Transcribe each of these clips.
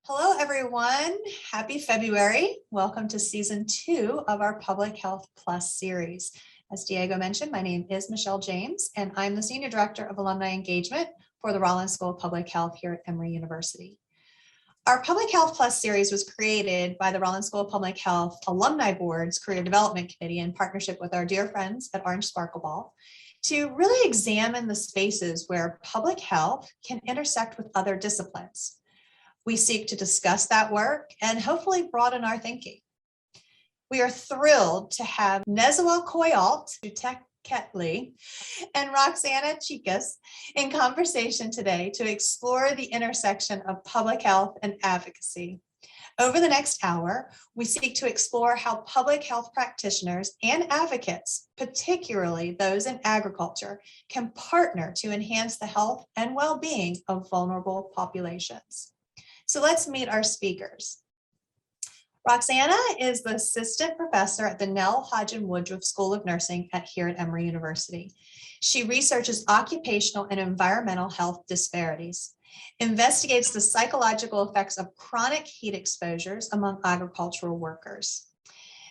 Hello, everyone. Happy February. Welcome to season 2 of our Public Health Plus series. As Diego mentioned, my name is Michelle James, and I'm the Senior Director of Alumni Engagement for the Rollins School of Public Health here at Emory University. Our Public Health Plus series was created by the Rollins School of Public Health Alumni Board's Career Development Committee in partnership with our dear friends at Orange Sparkleball to really examine the spaces where public health can intersect with other disciplines. We seek to discuss that work and hopefully broaden our thinking. We are thrilled to have Nezahualcoyotl Xiuhtecutli and Roxana Chicas in conversation today to explore the intersection of public health and advocacy. Over the next hour, we seek to explore how public health practitioners and advocates, particularly those in agriculture, can partner to enhance the health and well-being of vulnerable populations. So let's meet our speakers. Roxana is the assistant professor at the Nell, Hodgson, Woodruff School of Nursing here at Emory University. She researches occupational and environmental health disparities, investigates the psychological effects of chronic heat exposures among agricultural workers.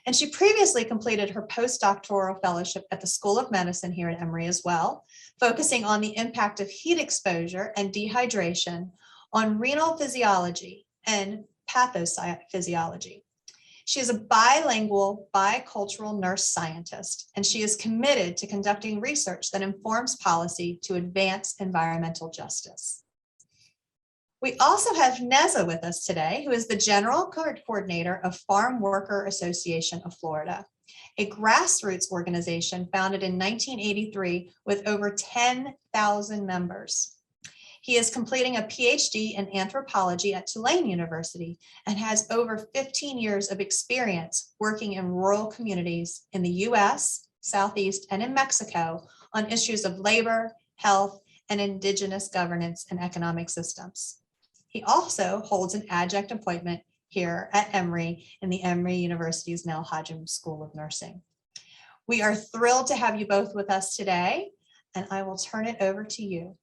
And she previously completed her postdoctoral fellowship at the School of Medicine here at Emory as well, focusing on the impact of heat exposure and dehydration on renal physiology and pathophysiology. She is a bilingual, bicultural nurse scientist, and she is committed to conducting research that informs policy to advance environmental justice. We also have Neza with us today, who is the General Coordinator of Farmworker Association of Florida, a grassroots organization founded in 1983 with over 10,000 members. He is completing a PhD in anthropology at Tulane University and has over 15 years of experience working in rural communities in the US, Southeast, and in Mexico on issues of labor, health, and indigenous governance and economic systems. He also holds an adjunct appointment here at Emory in the Emory University's Nell Hodgson School of Nursing. We are thrilled to have you both with us today, and I will turn it over to you.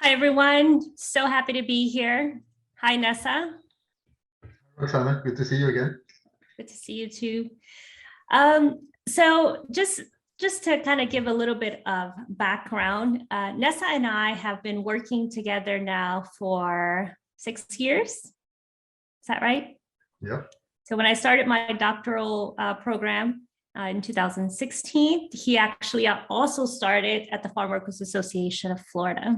Hi, everyone. So happy to be here. Hi, Nessa. Roxana, good to see you again. Good to see you too. So just to kind of give a little bit of background, Nessa and I have been working together now for 6 years. Is that right? Yeah. So when I started my doctoral program in 2016, he actually also started at the Farmworkers Association of Florida.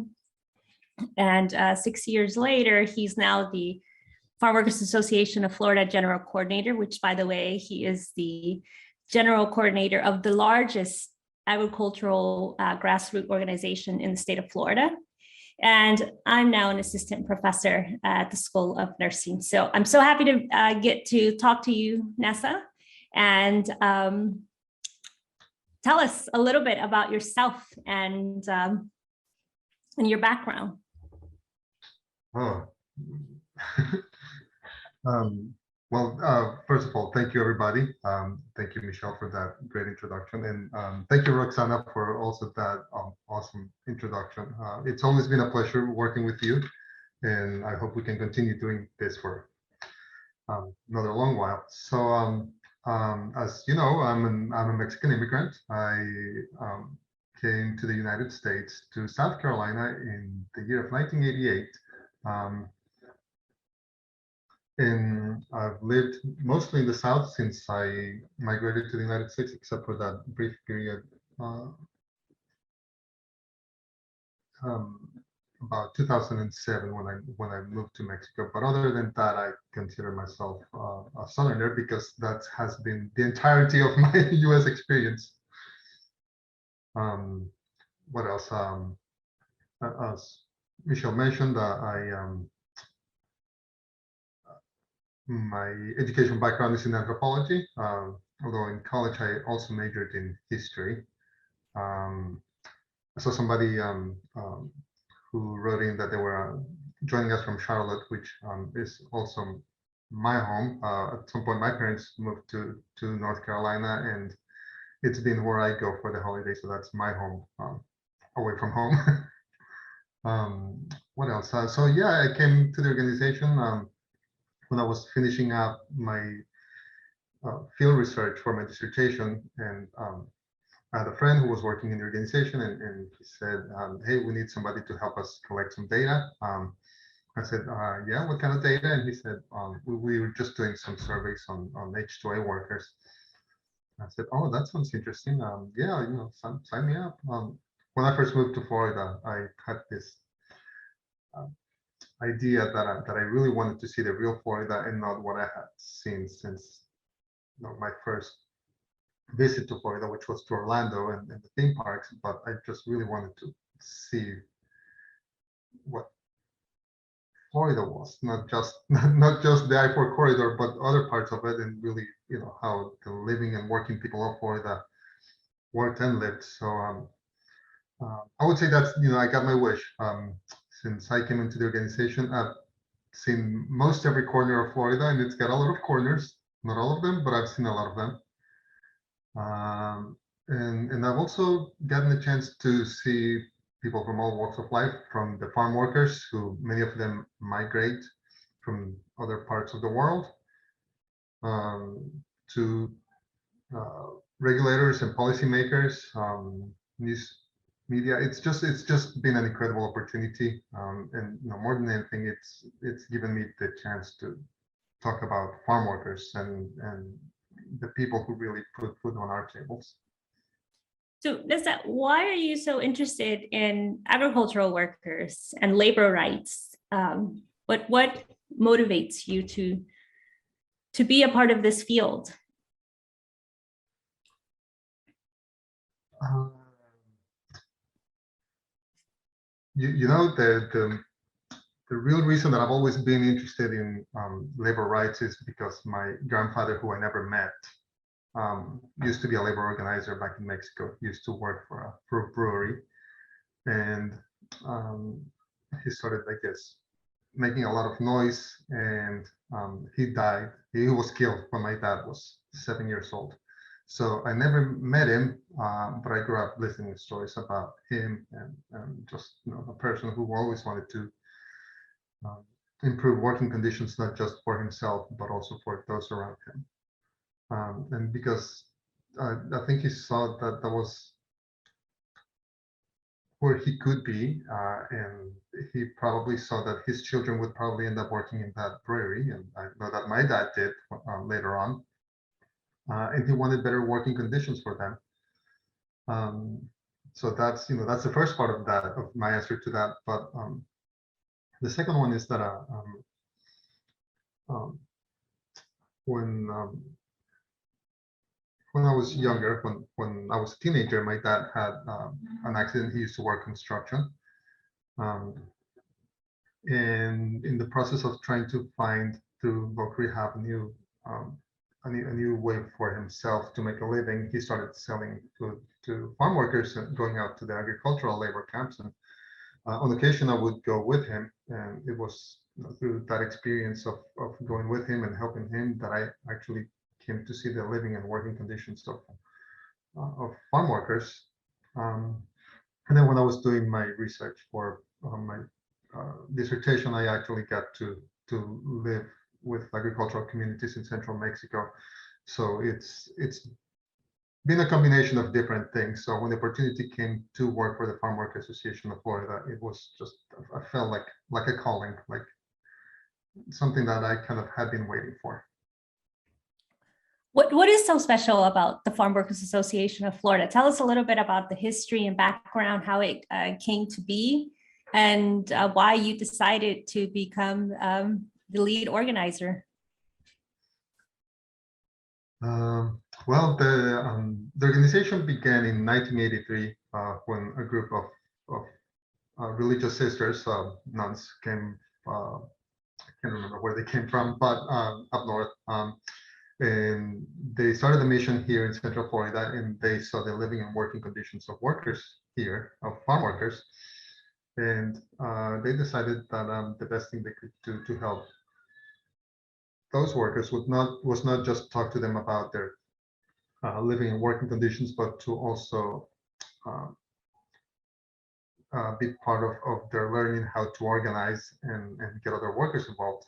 And 6 years later, he's now the Farmworkers Association of Florida General Coordinator, which, by the way, he is the General Coordinator of the largest agricultural grassroots organization in the state of Florida. And I'm now an assistant professor at the School of Nursing. So I'm so happy to get to talk to you, Nessa, and tell us a little bit about yourself and your background. Oh. First of all, thank you, everybody. Thank you, Michelle, for that great introduction. And thank you, Roxana, for also that awesome introduction. It's always been a pleasure working with you, and I hope we can continue doing this for another long while. So, as you know, I'm a Mexican immigrant. I came to the United States, to South Carolina in the year of 1988. And I've lived mostly in the South since I migrated to the United States, except for that brief period about 2007 when I moved to Mexico. But other than that, I consider myself a Southerner because that has been the entirety of my U.S. experience. What else? As Michelle mentioned, my education background is in anthropology, although in college I also majored in history. I saw somebody who wrote in that they were joining us from Charlotte, which is also my home. At some point, my parents moved to North Carolina, and it's been where I go for the holidays, so that's my home, away from home. what else? So yeah, I came to the organization when I was finishing up my field research for my dissertation, and I had a friend who was working in the organization, and he said, "Hey, we need somebody to help us collect some data." I said, "Yeah, what kind of data?" And he said, "We were just doing some surveys on H2A workers." I said, "Oh, that sounds interesting. Yeah, sign me up." When I first moved to Florida, I had this uh, idea that I really wanted to see the real Florida and not what I had seen since my first visit to Florida, which was to Orlando and the theme parks. But I just really wanted to see what Florida was, not just not just the I-4 corridor, but other parts of it, and really, how the living and working people of Florida worked and lived. So I would say that's, I got my wish. Since I came into the organization, I've seen most every corner of Florida, and it's got a lot of corners, not all of them, but I've seen a lot of them. And I've also gotten a chance to see people from all walks of life, from the farm workers, who many of them migrate from other parts of the world, to regulators and policymakers, news media. It's just been an incredible opportunity, and more than anything, it's given me the chance to talk about farm workers and the people who really put food on our tables. So why are you so interested in agricultural workers and labor rights? What motivates you to be a part of this field? The real reason that I've always been interested in labor rights is because my grandfather, who I never met, used to be a labor organizer back in Mexico. He used to work for a brewery, and he started, I guess, making a lot of noise, and he died. He was killed when my dad was 7 years old. So I never met him, but I grew up listening to stories about him, and just a person who always wanted to improve working conditions, not just for himself, but also for those around him. And because I think he saw that was where he could be, and he probably saw that his children would probably end up working in that brewery, and I know that my dad did later on, and he wanted better working conditions for them. So that's the first part of my answer to that. But the second one is that when I was younger, when I was a teenager, my dad had an accident. He used to work construction. And in the process of trying to find through local rehab a new way for himself to make a living, he started selling food to farm workers and going out to the agricultural labor camps. And on occasion, I would go with him, and it was through that experience of going with him and helping him that I actually came to see the living and working conditions of farm workers. And then when I was doing my research for my dissertation, I actually got to live with agricultural communities in central Mexico. So it's been a combination of different things. So when the opportunity came to work for the Farmworker Association of Florida, it was just, I felt like a calling, like something that I kind of had been waiting for. What is so special about the Farmworkers Association of Florida? Tell us a little bit about the history and background, how it came to be, and why you decided to become the lead organizer. Well, the organization began in 1983 when a group of religious sisters, nuns, came. I can't remember where they came from, but up north. And they started a mission here in Central Florida, and they saw the living and working conditions of workers here, of farm workers. And they decided that the best thing they could do to help those workers was not just talk to them about their living and working conditions, but to also a big part of their learning how to organize and get other workers involved.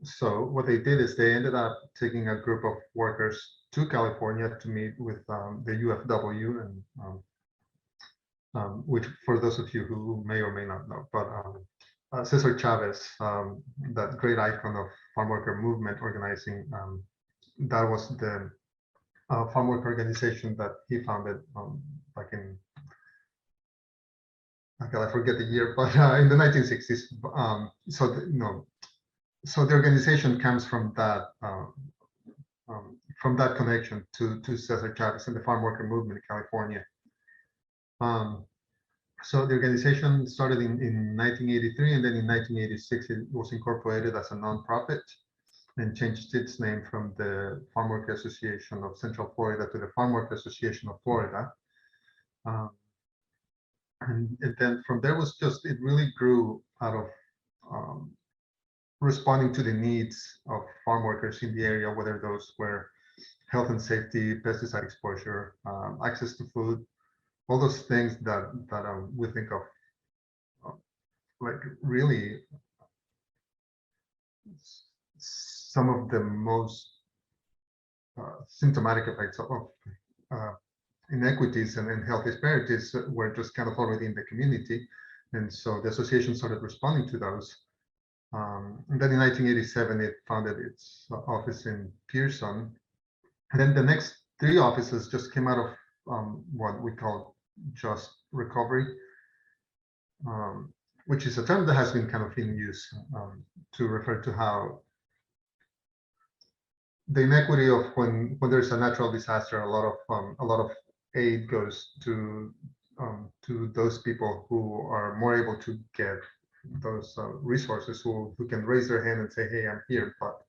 So what they did is they ended up taking a group of workers to California to meet with the UFW, and which, for those of you who may or may not know, but Cesar Chavez, that great icon of farm worker movement organizing, that was the farm worker organization that he founded back in, I forget the year, but in the 1960s. So the organization comes from that connection to Cesar Chavez and the farm worker movement in California. So the organization started in 1983, and then in 1986 it was incorporated as a nonprofit and changed its name from the Farmworker Association of Central Florida to the Farmworker Association of Florida. And then from there it really grew out of responding to the needs of farm workers in the area, whether those were health and safety, pesticide exposure, access to food, all those things that we think of like really some of the most symptomatic effects of inequities and health disparities were just kind of already in the community. And so the association started responding to those. And then in 1987, it founded its office in Pearson. And then the next 3 offices just came out of what we call just recovery, which is a term that has been kind of in use to refer to how the inequity of when there's a natural disaster, a lot of aid goes to those people who are more able to get those resources, who can raise their hand and say, hey, I'm here, but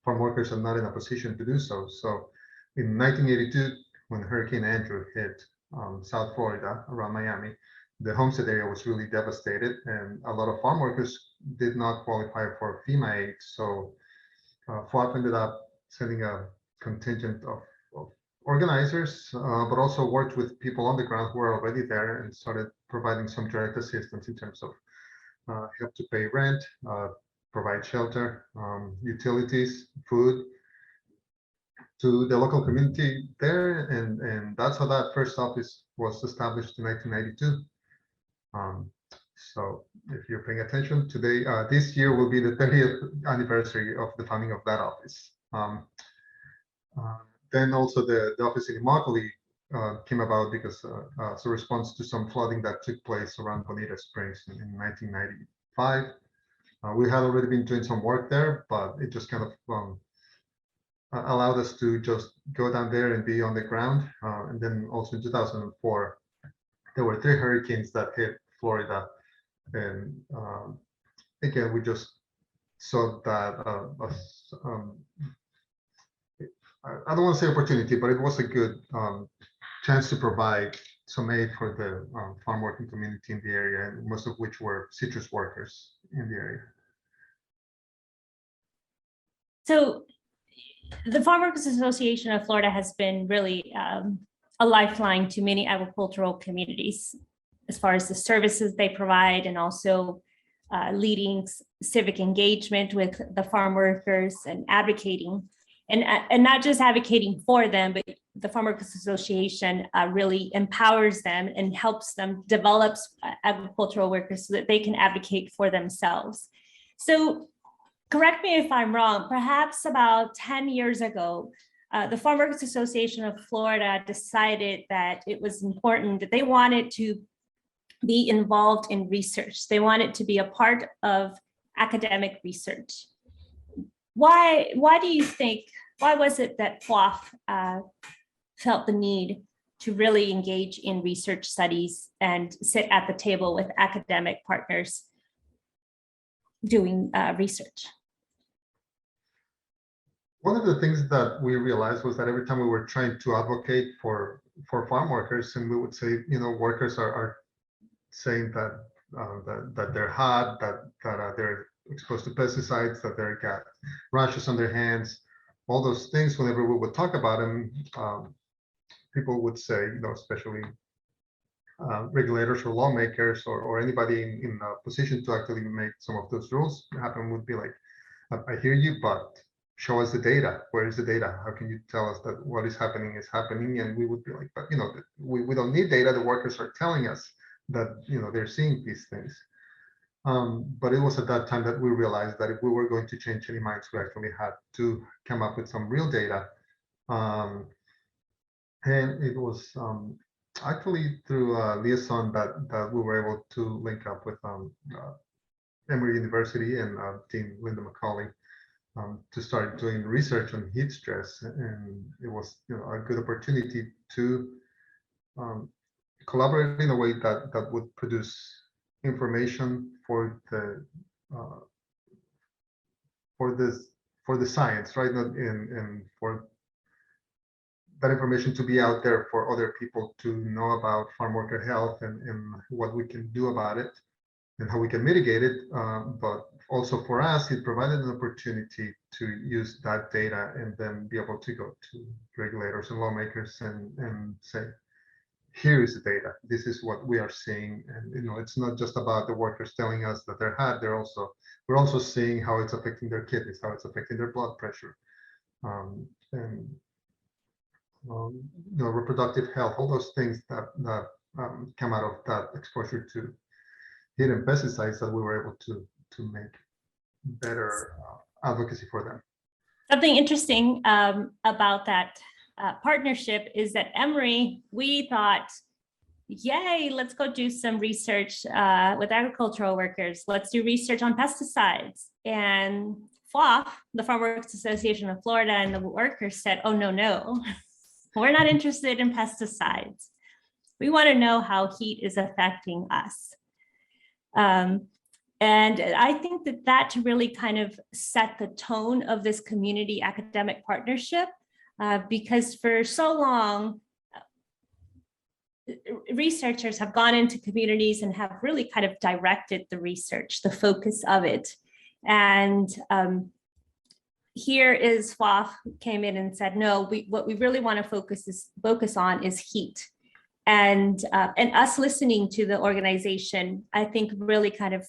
farm workers are not in a position to do so. So in 1982, when Hurricane Andrew hit South Florida around Miami, the Homestead area was really devastated, and a lot of farm workers did not qualify for FEMA aid. So FWAP ended up sending a contingent of organizers, but also worked with people on the ground who were already there and started providing some direct assistance in terms of help to pay rent, provide shelter, utilities, food to the local community there. And that's how that first office was established in 1992. So if you're paying attention today, this year will be the 30th anniversary of the founding of that office. Then also the office in Immokalee came about because as a response to some flooding that took place around Bonita Springs in 1995. We had already been doing some work there, but it just kind of allowed us to just go down there and be on the ground. And then also in 2004, there were 3 hurricanes that hit Florida. And again, we just saw that I don't want to say opportunity, but it was a good chance to provide some aid for the farm working community in the area, and most of which were citrus workers in the area. So the Farmworkers Association of Florida has been really a lifeline to many agricultural communities as far as the services they provide, and also leading civic engagement with the farm workers and advocating. And not just advocating for them, but the Farmworkers Association really empowers them and helps them develop agricultural workers so that they can advocate for themselves. So correct me if I'm wrong, perhaps about 10 years ago, the Farmworkers Association of Florida decided that it was important, that they wanted to be involved in research. They wanted to be a part of academic research. Why do you think, why was it that FWAF felt the need to really engage in research studies and sit at the table with academic partners doing research? One of the things that we realized was that every time we were trying to advocate for farm workers, and we would say, you know, workers are saying that that they're hot, that they're exposed to pesticides, that they've got rashes on their hands, all those things. Whenever we would talk about them, people would say, you know, especially regulators or lawmakers or anybody in a position to actually make some of those rules happen would be like, I hear you, but show us the data. Where is the data? How can you tell us that what is happening? And we would be like, but we don't need data. The workers are telling us that they're seeing these things. But it was at that time that we realized that if we were going to change any minds, we actually had to come up with some real data. And it was actually through a liaison that we were able to link up with Emory University and Dean Linda McCauley to start doing research on heat stress. And it was a good opportunity to collaborate in a way that would produce information for the science, right? And for that information to be out there for other people to know about farm worker health and what we can do about it and how we can mitigate it. But also for us, it provided an opportunity to use that data and then be able to go to regulators and lawmakers and say, here is the data. This is what we are seeing. And it's not just about the workers telling us that they're hot. We're also seeing how it's affecting their kidneys, how it's affecting their blood pressure, and reproductive health, all those things that come out of that exposure to heat and pesticides, that we were able to make better advocacy for them. Something interesting about that partnership is that Emory, we thought, yay, let's go do some research with agricultural workers. Let's do research on pesticides. And FWAF, the Farmworks Association of Florida, and the workers said, oh, no, we're not interested in pesticides. We want to know how heat is affecting us. And I think that really kind of set the tone of this community academic partnership, because for so long, researchers have gone into communities and have really kind of directed the research, the focus of it. And here is FWAF came in and said, no, what we really want to focus on is heat. And us listening to the organization, I think really kind of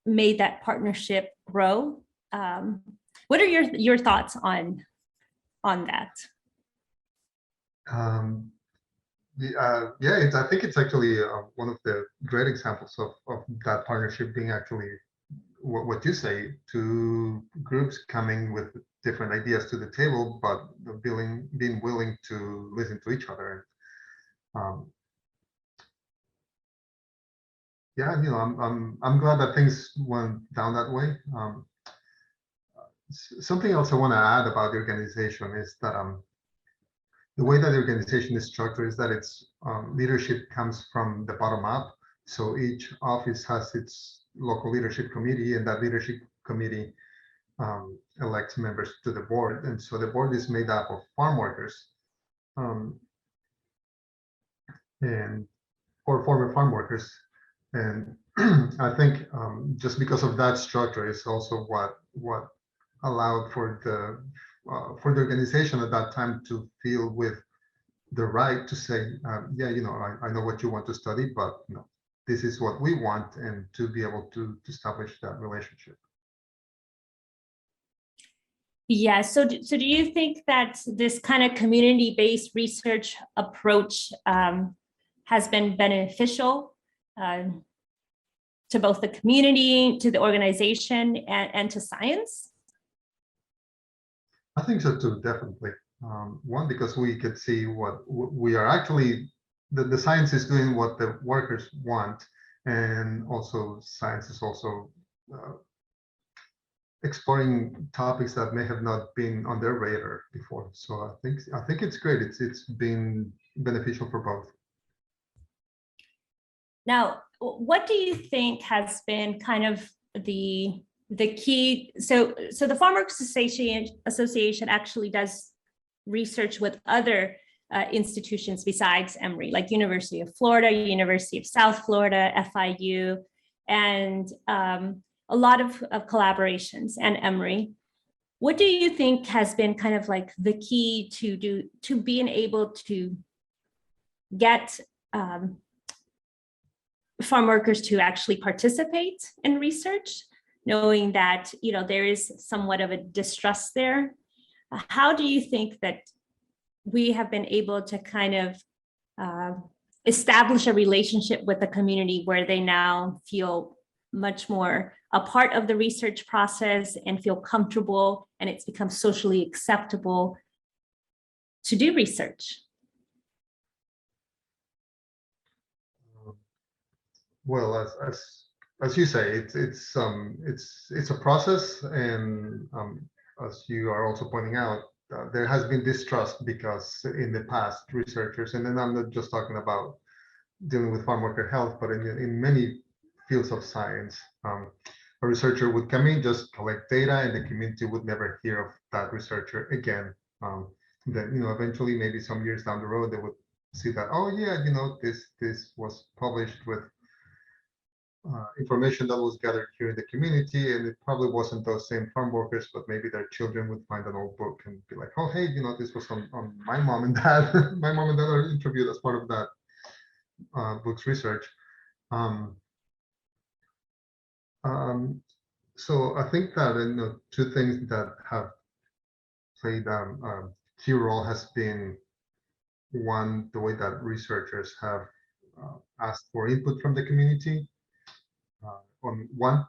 made that partnership grow. What are your thoughts on that? Yeah, I think it's actually one of the great examples of that partnership being actually what you say, two groups coming with different ideas to the table, but being willing to listen to each other. Yeah, I'm glad that things went down that way. Something else I want to add about the organization is that the way that the organization is structured is that its leadership comes from the bottom up. So each office has its local leadership committee, and that leadership committee elects members to the board. And so the board is made up of farm workers or former farm workers. And I think just because of that structure is also what allowed for the organization at that time to feel with the right to say, yeah, I know what you want to study, but this is what we want, and to be able to establish that relationship. Yeah, so do you think that this kind of community-based research approach has been beneficial to both the community, to the organization, and to science? I think so too, definitely. One, because we could see what we are actually, the science is doing what the workers want, and also science is also exploring topics that may have not been on their radar before. So I think it's great. It's been beneficial for both. Now, what do you think has been kind of the key? So the Farmworks Association actually does research with other institutions besides Emory, like University of Florida, University of South Florida, FIU, and a lot of collaborations, and Emory. What do you think has been kind of like the key to being able to get farm workers to actually participate in research, knowing that, there is somewhat of a distrust there. How do you think that we have been able to kind of establish a relationship with the community where they now feel much more a part of the research process and feel comfortable, and it's become socially acceptable to do research? Well, as you say, it's a process, and as you are also pointing out, there has been distrust because in the past researchers, and then I'm not just talking about dealing with farm worker health, but in many fields of science, a researcher would come in, just collect data, and the community would never hear of that researcher again. Then, eventually, maybe some years down the road, they would see that, oh yeah, this was published with information that was gathered here in the community, and it probably wasn't those same farm workers, but maybe their children would find an old book and be like, oh hey, this was on my mom and dad. My mom and dad are interviewed as part of that book's research. So I think that two things that have played a key role has been, one, the way that researchers have asked for input from the community. On one,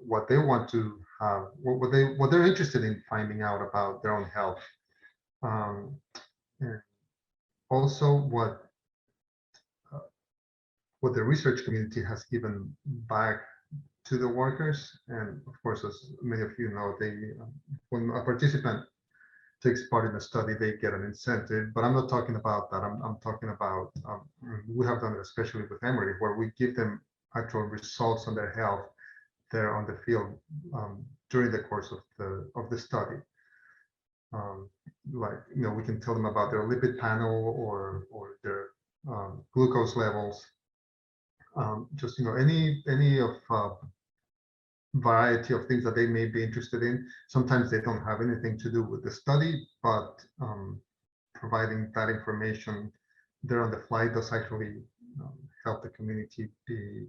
what they want to have, what they're interested in finding out about their own health, and also what the research community has given back to the workers. And of course, as many of you know, when a participant takes part in a study, they get an incentive. But I'm not talking about that. I'm talking about, we have done it especially with Emory, where we give them actual results on their health there on the field during the course of the study. Like, we can tell them about their lipid panel or their glucose levels. Just any of variety of things that they may be interested in. Sometimes they don't have anything to do with the study, but providing that information there on the fly does actually help the community be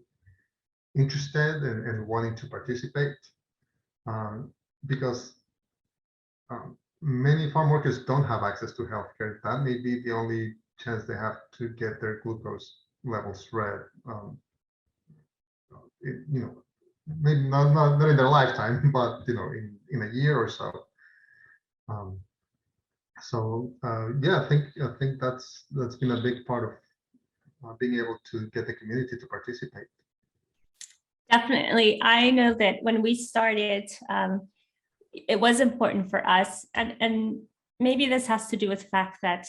interested and wanting to participate, because many farm workers don't have access to healthcare. That may be the only chance they have to get their glucose levels read. Maybe not in their lifetime, but in a year or so. Yeah, I think that's been a big part of being able to get the community to participate. Definitely. I know that when we started, it was important for us, and maybe this has to do with the fact that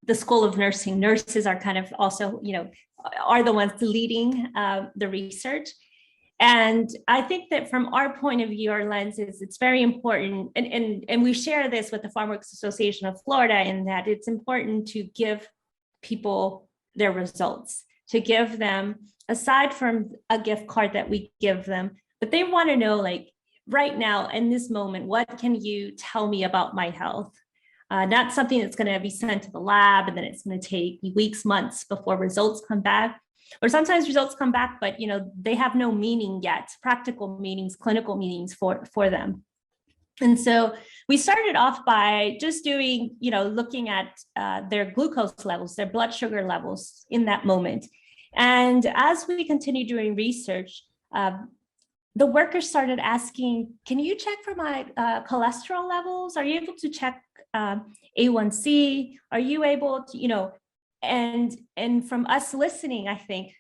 the School of Nursing, nurses are kind of also, are the ones leading the research. And I think that from our point of view, our lenses, it's very important, and we share this with the Farmworks Association of Florida, in that it's important to give people their results, to give them, aside from a gift card that we give them, but they want to know, like, right now in this moment, what can you tell me about my health? Not something that's going to be sent to the lab and then it's going to take weeks, months before results come back. Or sometimes results come back, but they have no meaning yet, practical meanings, clinical meanings for them. And so we started off by just doing, looking at their glucose levels, their blood sugar levels in that moment. And as we continued doing research, the workers started asking, can you check for my cholesterol levels? Are you able to check A1C? Are you able to, and from us listening, I think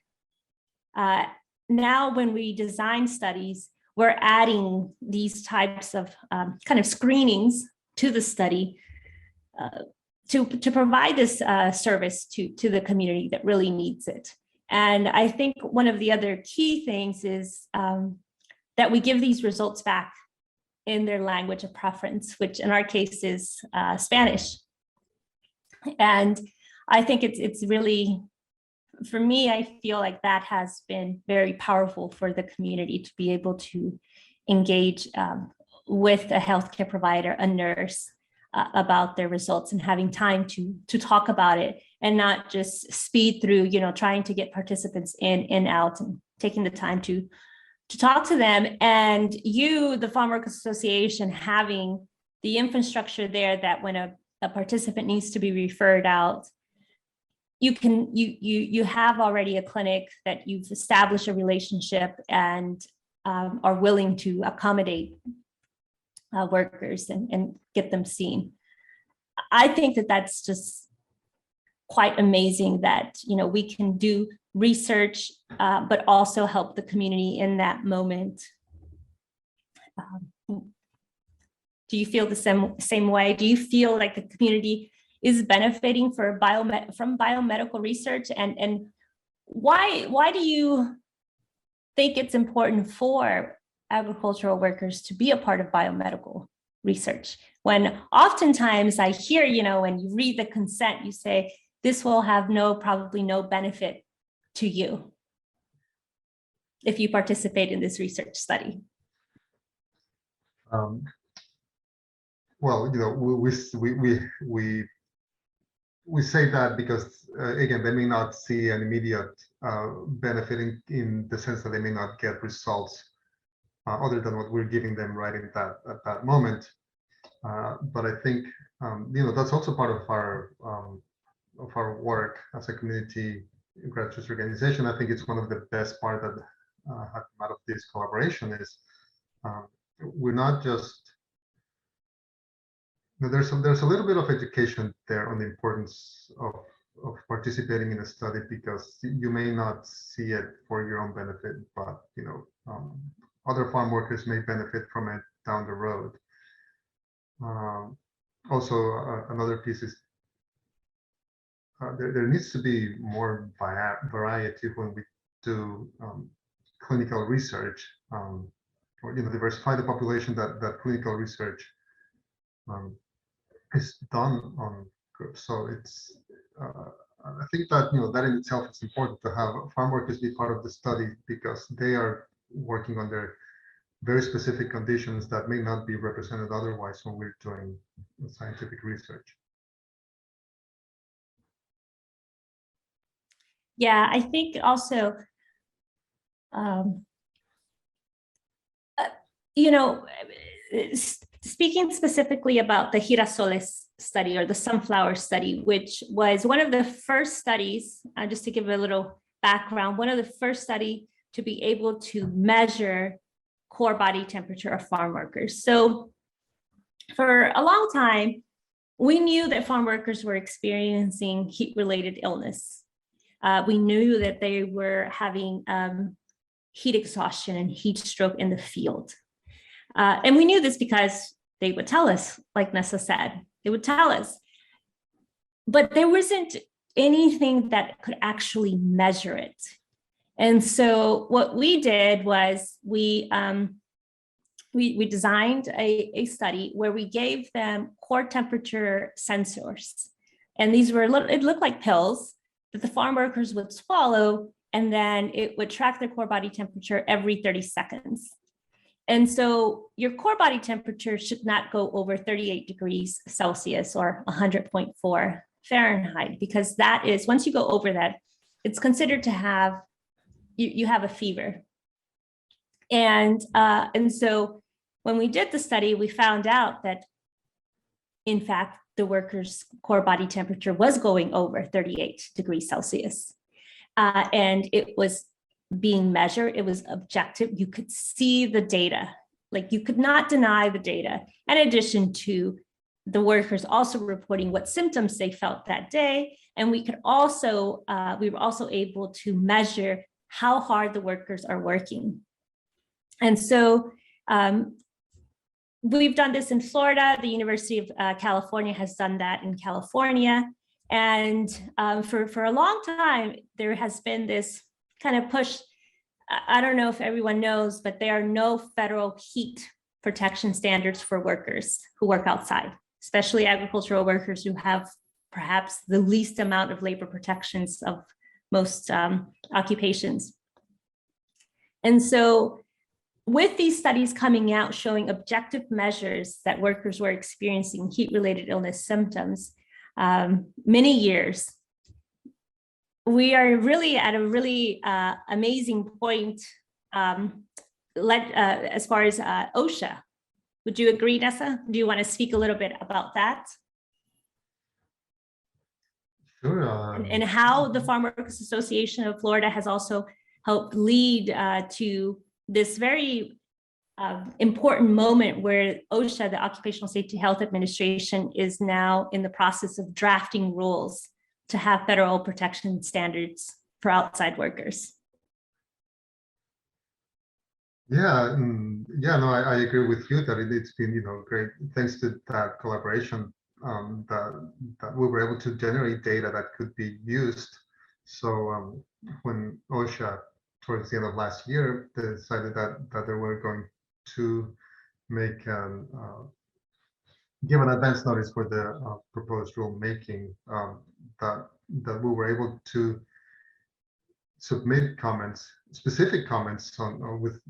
now when we design studies, we're adding these types of kind of screenings to the study to provide this service to the community that really needs it. And I think one of the other key things is that we give these results back in their language of preference, which in our case is Spanish. And I think it's really, for me, I feel like that has been very powerful for the community to be able to engage with a healthcare provider, a nurse, about their results, and having time to talk about it and not just speed through, trying to get participants in and out, and taking the time to talk to them. And the Farmworkers Association, having the infrastructure there that when a participant needs to be referred out, you have already a clinic that you've established a relationship and are willing to accommodate workers and get them seen. I think that that's just quite amazing that, we can do research, but also help the community in that moment. Do you feel the same way? Do you feel like the community is benefiting from biomedical research? And why do you think it's important for agricultural workers to be a part of biomedical research? When oftentimes I hear, when you read the consent, you say, this will have probably no benefit to you if you participate in this research study. Well, we say that because again, they may not see an immediate benefit in the sense that they may not get results other than what we're giving them right at that moment. But I think that's also part of our work as a community grassroots organization. I think it's one of the best part that have come out of this collaboration is we're not just there's a little bit of education there on the importance of participating in a study, because you may not see it for your own benefit, but other farm workers may benefit from it down the road. Also, another piece is there needs to be more variety when we do clinical research, or diversify the population that clinical research is done on groups. So it's I think that that in itself is important to have farm workers be part of the study, because they are working under very specific conditions that may not be represented otherwise when we're doing scientific research. Yeah, I think also, speaking specifically about the girasoles study, or the sunflower study, which was one of the first studies, just to give a little background, one of the first study to be able to measure core body temperature of farm workers. So for a long time, we knew that farm workers were experiencing heat-related illness. We knew that they were having heat exhaustion and heat stroke in the field. And we knew this because they would tell us, like Nessa said, they would tell us. But there wasn't anything that could actually measure it. And so what we did was we designed a study where we gave them core temperature sensors. And these were, it looked like pills that the farm workers would swallow, and then it would track their core body temperature every 30 seconds. And so your core body temperature should not go over 38 degrees Celsius or 100.4 Fahrenheit, because that is, once you go over that, it's considered to have, you have a fever. And so when we did the study, we found out that, in fact, the workers' core body temperature was going over 38 degrees Celsius. And it was being measured. It was objective. You could see the data, like you could not deny the data. In addition to the workers also reporting what symptoms they felt that day. And we could also, we were also able to measure how hard the workers are working. And so we've done this in Florida. The University of California has done that in California. And for a long time, there has been this kind of push. I don't know if everyone knows, but there are no federal heat protection standards for workers who work outside, especially agricultural workers who have perhaps the least amount of labor protections of most occupations. And so with these studies coming out showing objective measures that workers were experiencing heat-related illness symptoms, many years we are really at a really amazing point as far as OSHA. Would you agree, Nessa? Do you want to speak a little bit about that? Sure. And how the Farmworks Association of Florida has also helped lead to this very important moment where OSHA, the Occupational Safety Health Administration, is now in the process of drafting rules to have federal protection standards for outside workers. Yeah, no, I agree with you that it's been, great thanks to that collaboration that we were able to generate data that could be used. So when OSHA, towards the end of last year, decided that they were going to make give an advance notice for the proposed rulemaking, that we were able to submit comments, specific comments on with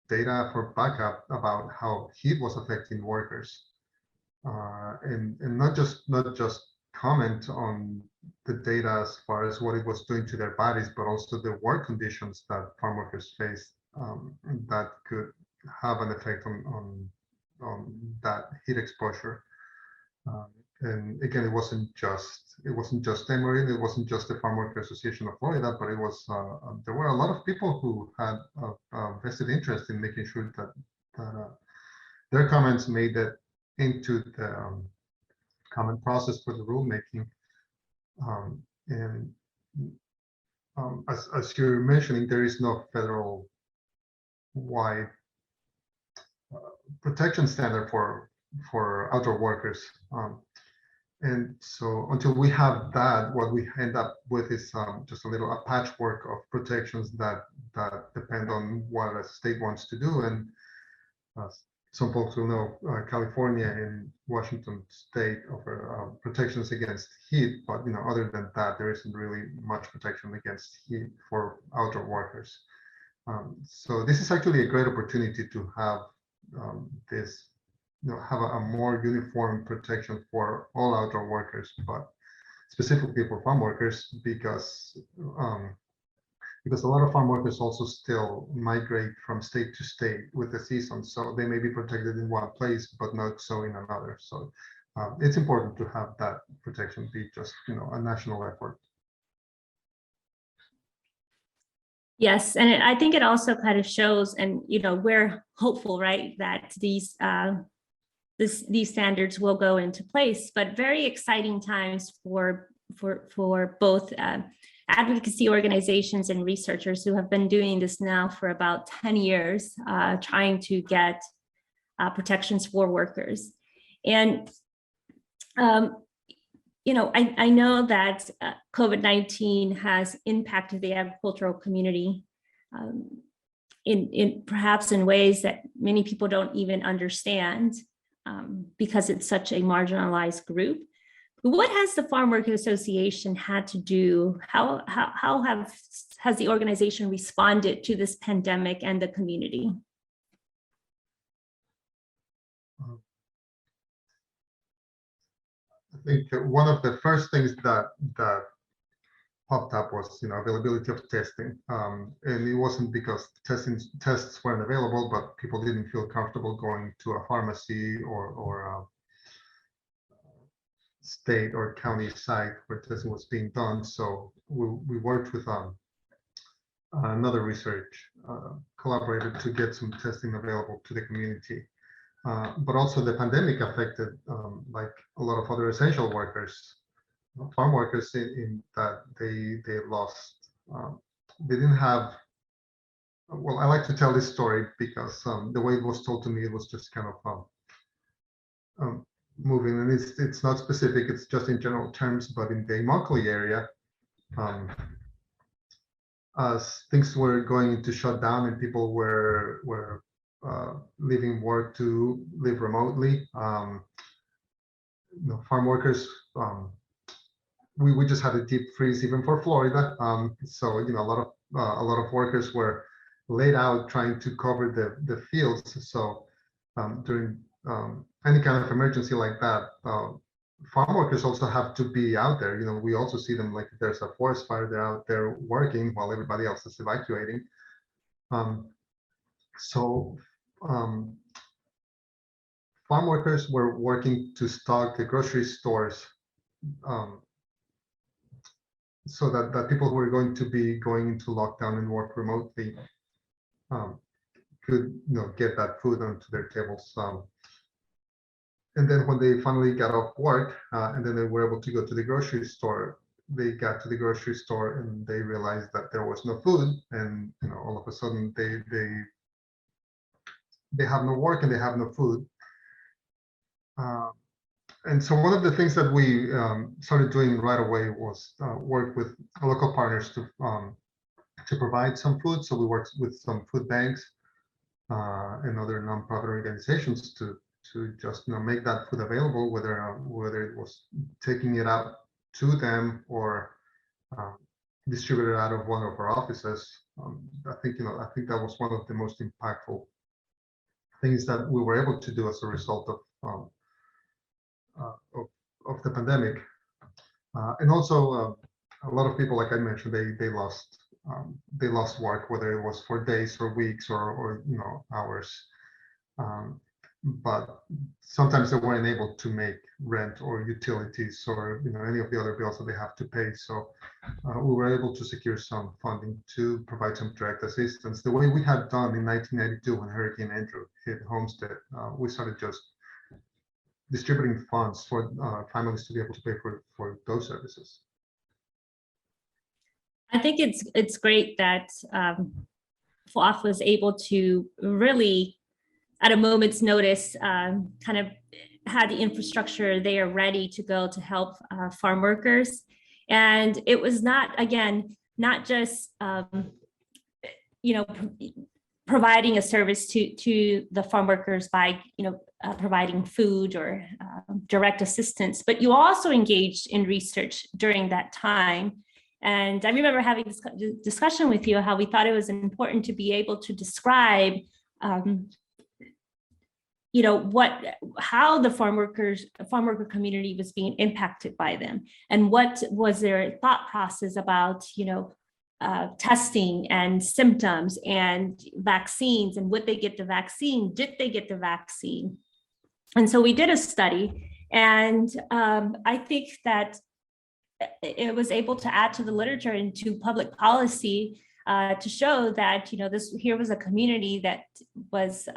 data for backup about how heat was affecting workers, and not just comment on the data as far as what it was doing to their bodies, but also the work conditions that farm workers face that could have an effect on that heat exposure. And again, it wasn't just Emory, it wasn't just the Farmworker Association of Florida, but it was there were a lot of people who had vested interest in making sure that their comments made it into the comment process for the rulemaking. And as you're mentioning, there is no federal wide protection standard for outdoor workers. And so until we have that, what we end up with is just a patchwork of protections that depend on what a state wants to do. And some folks will know California and Washington state offer protections against heat, but other than that, there isn't really much protection against heat for outdoor workers. So this is actually a great opportunity to have this, have a more uniform protection for all outdoor workers, but specifically for farm workers, because a lot of farm workers also still migrate from state to state with the season, so they may be protected in one place but not so in another. So it's important to have that protection be just a national effort. Yes, and I think it also kind of shows, and we're hopeful, right, that these standards will go into place, but very exciting times for both advocacy organizations and researchers who have been doing this now for about 10 years, trying to get protections for workers. And I know that COVID-19 has impacted the agricultural community in perhaps in ways that many people don't even understand, because it's such a marginalized group. What has the Farmworker Association had to do? How has the organization responded to this pandemic and the community? I think one of the first things that popped up was availability of testing, and it wasn't because tests weren't available, but people didn't feel comfortable going to a pharmacy or state or county site where testing was being done. So we worked with another research collaborator to get some testing available to the community. But also the pandemic affected, like a lot of other essential workers, farm workers, in that they lost, they didn't have, well, I like to tell this story because the way it was told to me, it was just kind of moving, and it's not specific, it's just in general terms. But in the Immokalee area, as things were going into shutdown and people were leaving work to live remotely, farm workers, we just had a deep freeze even for Florida. So a lot of workers were laid out trying to cover the fields. So during any kind of emergency like that, farm workers also have to be out there. You know, we also see them, like if there's a forest fire, they're out there working while everybody else is evacuating. So farm workers were working to stock the grocery stores, so that people who are going to be going into lockdown and work remotely could, you know, get that food onto their tables. And then when they finally got off work, and then they were able to go to the grocery store, they got to the grocery store and they realized that there was no food, and, you know, all of a sudden they have no work and they have no food. And so one of the things that we started doing right away was work with local partners to provide some food. So we worked with some food banks and other nonprofit organizations to just, you know, make that food available, whether it was taking it out to them or distribute it out of one of our offices. I think that was one of the most impactful things that we were able to do as a result of the pandemic. And also a lot of people, like I mentioned, they lost work, whether it was for days or weeks or you know, hours. But sometimes they weren't able to make rent or utilities or, you know, any of the other bills that they have to pay. So we were able to secure some funding to provide some direct assistance, the way we had done in 1992 when Hurricane Andrew hit Homestead. We started just distributing funds for families to be able to pay for those services. I think it's great that FOF was able to really, at a moment's notice, kind of had the infrastructure there ready to go to help farm workers. And it was not just you know, providing a service to the farm workers by, you know, providing food or direct assistance, but you also engaged in research during that time. And I remember having this discussion with you, how we thought it was important to be able to describe, you know, how the farm worker community was being impacted by them, and what was their thought process about, you know, testing and symptoms and vaccines, and would they get the vaccine? Did they get the vaccine? And so we did a study, and I think that it was able to add to the literature and to public policy to show that, you know, here was a community that was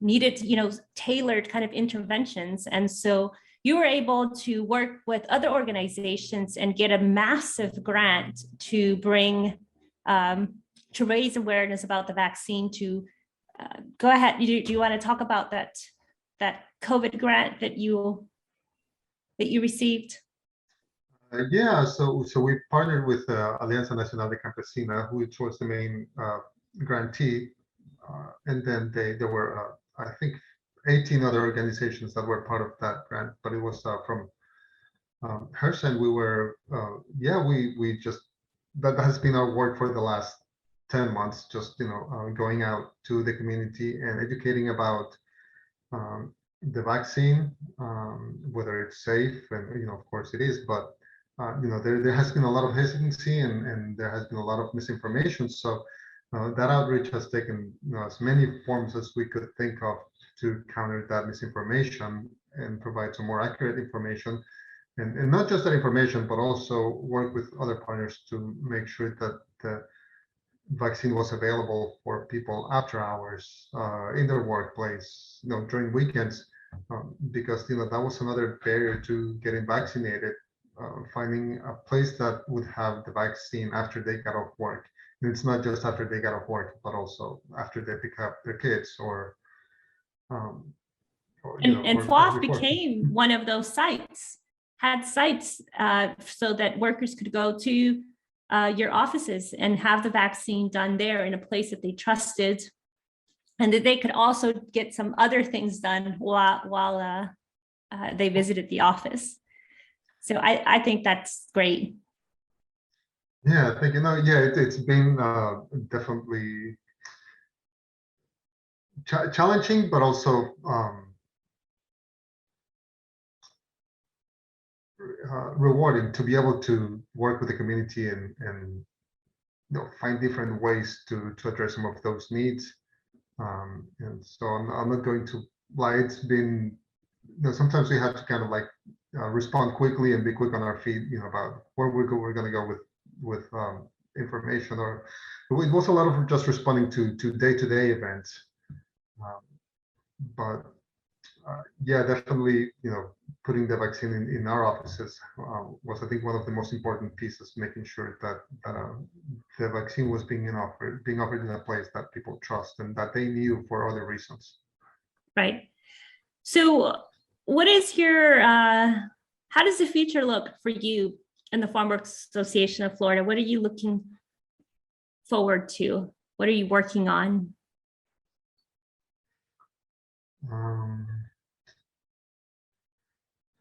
needed, you know, tailored kind of interventions. And so you were able to work with other organizations and get a massive grant to bring, to raise awareness about the vaccine. To go ahead, do you want to talk about that COVID grant that you received? Yeah, so we partnered with Alianza Nacional de Campesina, which was the main grantee, and then there were I think 18 other organizations that were part of that grant, but it was from Hodgson. We were we just, that has been our work for the last 10 months, just, you know, going out to the community and educating about the vaccine, whether it's safe, and, you know, of course it is, but you know, there has been a lot of hesitancy and there has been a lot of misinformation. So that outreach has taken, you know, as many forms as we could think of to counter that misinformation and provide some more accurate information, and not just that information, but also work with other partners to make sure that the vaccine was available for people after hours, in their workplace, you know, during weekends, because, you know, that was another barrier to getting vaccinated. Finding a place that would have the vaccine after they got off work. And it's not just after they got off work, but also after they pick up their kids or and FOF became one of those sites, had sites so that workers could go to your offices and have the vaccine done there in a place that they trusted, and that they could also get some other things done while they visited the office. So I think that's great. Yeah, I think, you know, yeah, it's been definitely challenging, but also rewarding to be able to work with the community and find different ways to address some of those needs. And so I'm not going to lie. It's been, sometimes we have to kind of like respond quickly and be quick on our feet, about where we're going to go with information, or it was a lot of just responding to day-to-day events. But yeah, definitely, putting the vaccine in our offices was, I think, one of the most important pieces, making sure that the vaccine was being offered in a place that people trust and that they knew for other reasons. Right. So what is your, how does the future look for you in the Farmworks Association of Florida? What are you looking forward to? What are you working on?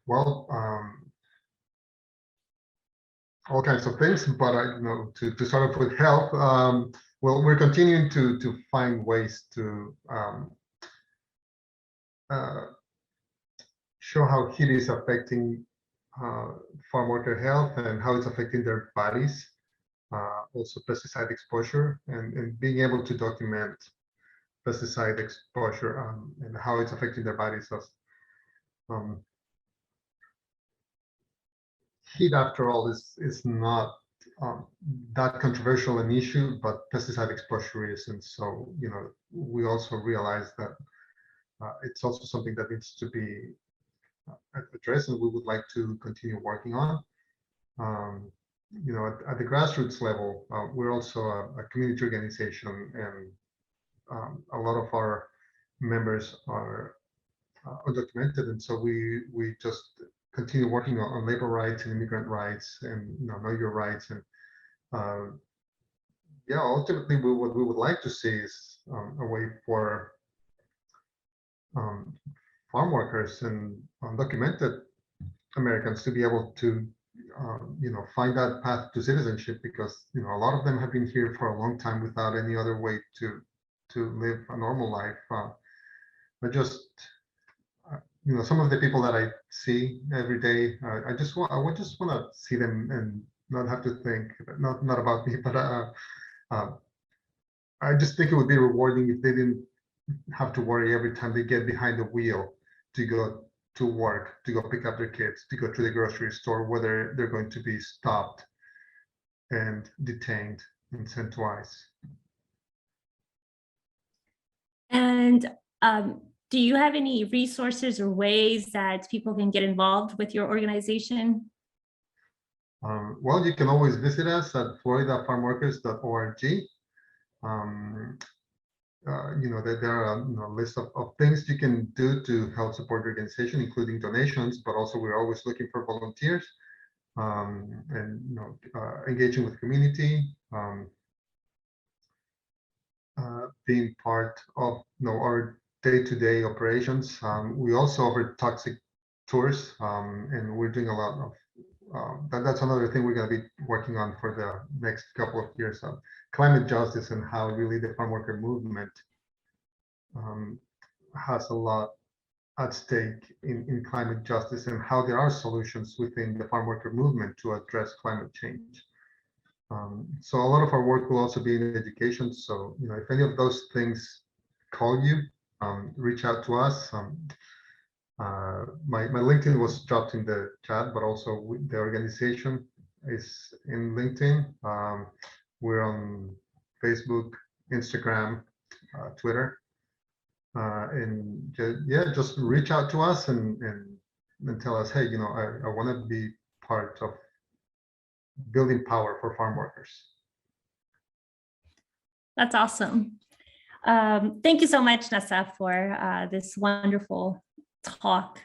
Well, all kinds of things, but to start off with health, well, we're continuing to find ways to show how heat is affecting farm worker health and how it's affecting their bodies. Also pesticide exposure and being able to document pesticide exposure and how it's affecting their bodies. Heat, after all, is not that controversial an issue, but pesticide exposure is. And so, we also realize that it's also something that needs to be addressed, and we would like to continue working on. At the grassroots level, we're also a community organization, and a lot of our members are undocumented, and so we just continue working on labor rights and immigrant rights and know your rights. And yeah, ultimately, what we would like to see is a way for farm workers and undocumented Americans to be able to find that path to citizenship, because a lot of them have been here for a long time without any other way to live a normal life. But just some of the people that I see every day, I just want to see them and not have to think, not about me, but I just think it would be rewarding if they didn't have to worry every time they get behind the wheel to go to work, to go pick up their kids, to go to the grocery store, whether they're going to be stopped and detained and sent twice. And do you have any resources or ways that people can get involved with your organization? Well, you can always visit us at floridafarmworkers.org. There are a list of things you can do to help support your organization, including donations, but also we're always looking for volunteers and engaging with the community, being part of our day-to-day operations. We also offer toxic tours, and we're doing a lot of that's another thing we're going to be working on for the next couple of years, climate justice and how really the farm worker movement has a lot at stake in climate justice, and how there are solutions within the farm worker movement to address climate change. So a lot of our work will also be in education. So, if any of those things call you, reach out to us. My LinkedIn was dropped in the chat, but also the organization is in LinkedIn. We're on Facebook, Instagram, Twitter, and just reach out to us and tell us, hey, I want to be part of building power for farm workers. That's awesome. Thank you so much, Nessa, for this wonderful talk.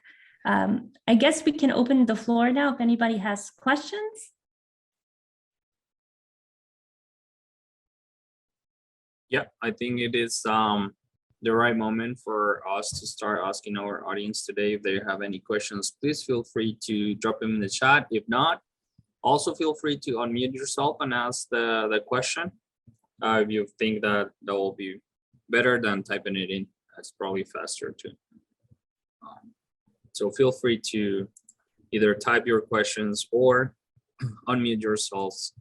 I guess we can open the floor now if anybody has questions. Yeah, I think it is the right moment for us to start asking our audience today if they have any questions. Please feel free to drop them in the chat. If not, also feel free to unmute yourself and ask the question. If you think that will be better than typing it in, that's probably faster too. So feel free to, either type your questions or unmute yourselves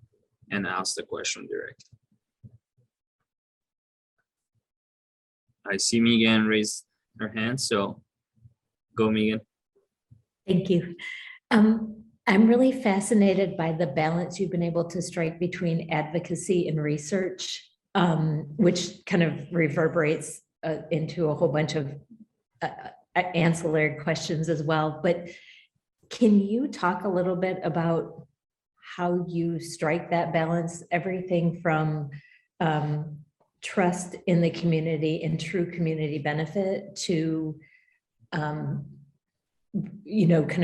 and ask the question directly. I see Megan raise her hand, so go, Megan. Thank you. I'm really fascinated by the balance you've been able to strike between advocacy and research, which kind of reverberates into a whole bunch of ancillary questions as well. But can you talk a little bit about how you strike that balance, everything from trust in the community and true community benefit to kind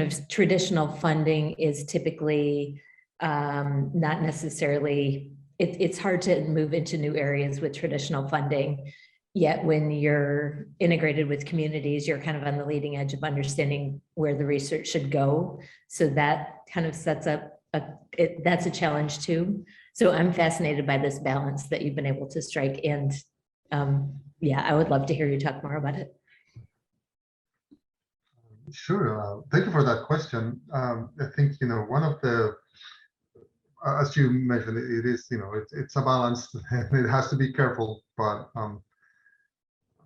of traditional funding is typically not necessarily, it's hard to move into new areas with traditional funding. Yet when you're integrated with communities, you're kind of on the leading edge of understanding where the research should go. So that kind of sets up, that's a challenge too. So I'm fascinated by this balance that you've been able to strike. And yeah, I would love to hear you talk more about it. Sure. Thank you for that question. I think, one of the, as you mentioned, it is, it's a balance and it has to be careful, but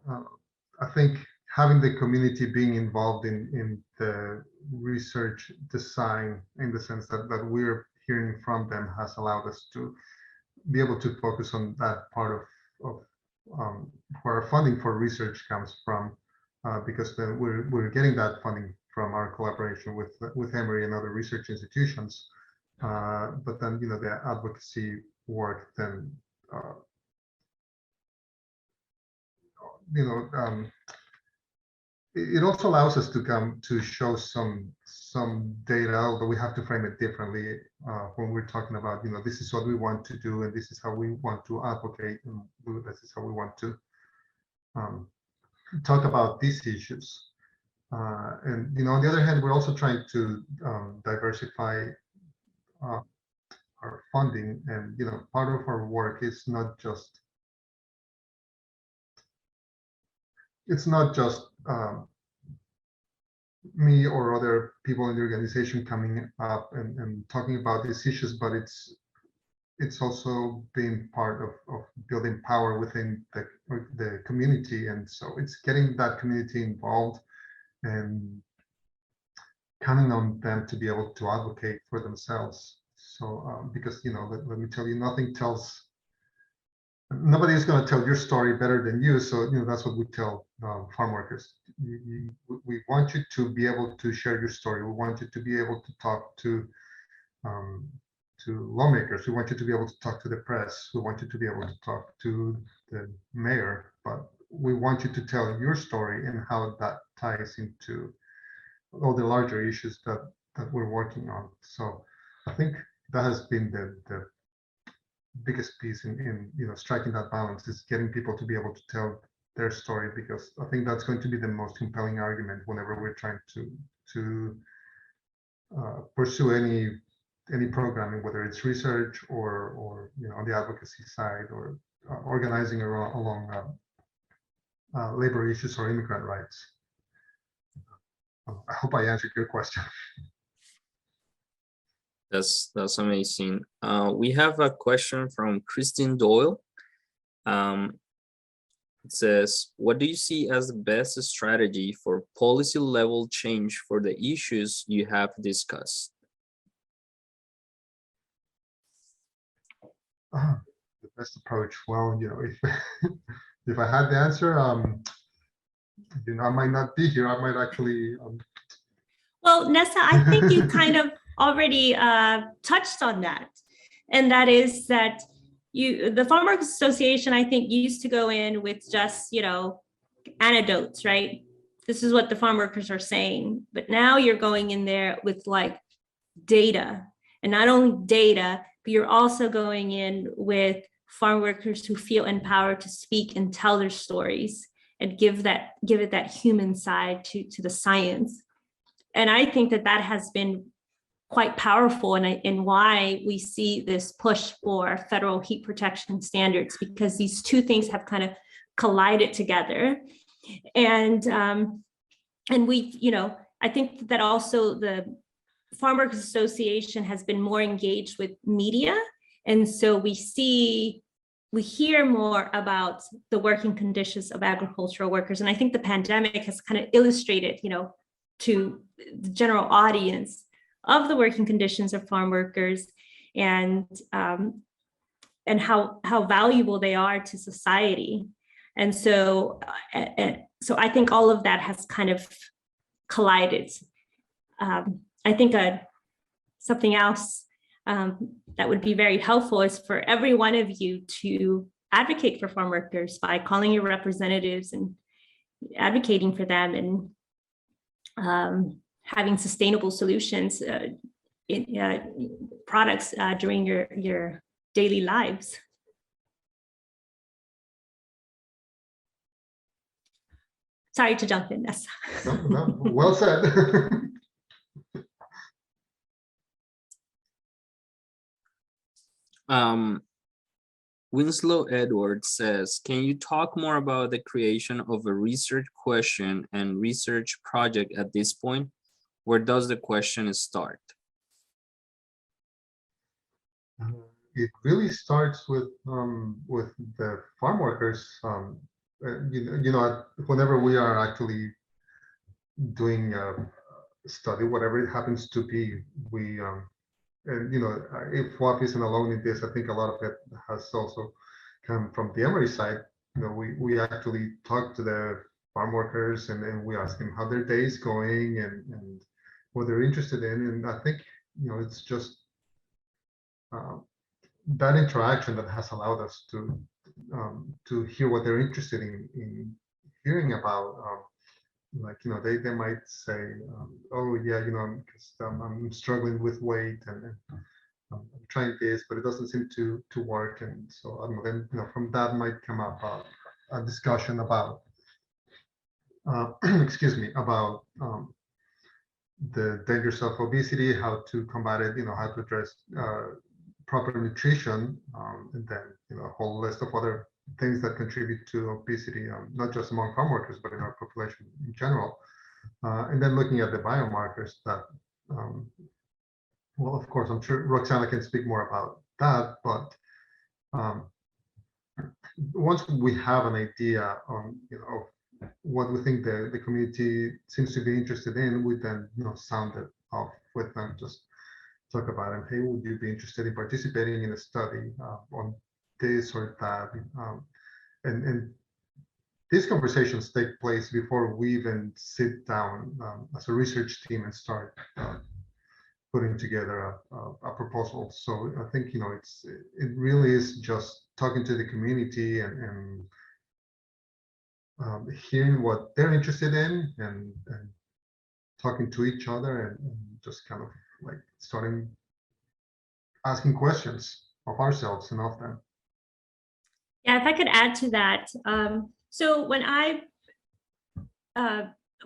I think having the community being involved in the research design, in the sense that we're hearing from them, has allowed us to be able to focus on that part of where our funding for research comes from, because then we're getting that funding from our collaboration with Emory and other research institutions. But then, the advocacy work then, it also allows us to come to show some data, although we have to frame it differently when we're talking about, this is what we want to do, and this is how we want to advocate, and this is how we want to talk about these issues. And on the other hand, we're also trying to diversify our funding, and part of our work is not just me or other people in the organization coming up and talking about these issues, but it's also being part of building power within the community. And so it's getting that community involved and counting on them to be able to advocate for themselves. So because let me tell you, nobody is going to tell your story better than you. So that's what we tell farm workers. We want you to be able to share your story. We want you to be able to talk to lawmakers. We want you to be able to talk to the press. We want you to be able to talk to the mayor. But we want you to tell your story and how that ties into all the larger issues that we're working on. So I think that has been the biggest piece in striking that balance, is getting people to be able to tell their story, because I think that's going to be the most compelling argument whenever we're trying to pursue any programming, whether it's research or on the advocacy side, or organizing along labor issues or immigrant rights. I hope I answered your question. That's amazing. We have a question from Christine Doyle. It says, what do you see as the best strategy for policy level change for the issues you have discussed? The best approach. Well, if I had the answer, I might not be here. I might actually. Well, Nessa, I think you kind of already touched on that, and that is that the Farmworks Association, I think, used to go in with just anecdotes, right? This is what the farm workers are saying, but now you're going in there with like data, and not only data, but you're also going in with farm workers who feel empowered to speak and tell their stories and give it that human side to the science. And I think that has been quite powerful, and why we see this push for federal heat protection standards, because these two things have kind of collided together. And we, I think that also Farmworks Association has been more engaged with media. And so we hear more about the working conditions of agricultural workers. And I think the pandemic has kind of illustrated, to the general audience of the working conditions of farm workers and how valuable they are to society. And so I think all of that has kind of collided. I think something else that would be very helpful is for every one of you to advocate for farm workers by calling your representatives and advocating for them and having sustainable solutions in products during your daily lives. Sorry to jump in, Ness. No, well said. Winslow Edwards says, can you talk more about the creation of a research question and research project at this point? Where does the question start? It really starts with the farm workers. Whenever we are actually doing a study, whatever it happens to be, we if FWAP isn't alone in this, I think a lot of it has also come from the Emory side. We actually talk to the farm workers and we ask them how their day is going and what they're interested in. And I think, it's just that interaction that has allowed us to hear what they're interested in hearing about. They might say, oh yeah, because I'm struggling with weight and I'm trying this, but it doesn't seem to work. And so I don't know, then from that might come up a discussion about excuse me, about the dangers of obesity, how to combat it, how to address proper nutrition, and then a whole list of other things that contribute to obesity, not just among farm workers, but in our population in general. And then looking at the biomarkers that, well, of course, I'm sure Roxana can speak more about that, but once we have an idea on, of what we think the community seems to be interested in, we then, sound it off with them, just talk about it. Hey, would you be interested in participating in a study on this or that? And these conversations take place before we even sit down as a research team and start putting together a proposal. So I think it really is just talking to the community and hearing what they're interested in and talking to each other and just kind of like starting asking questions of ourselves and of them. Yeah, if I could add to that. So when I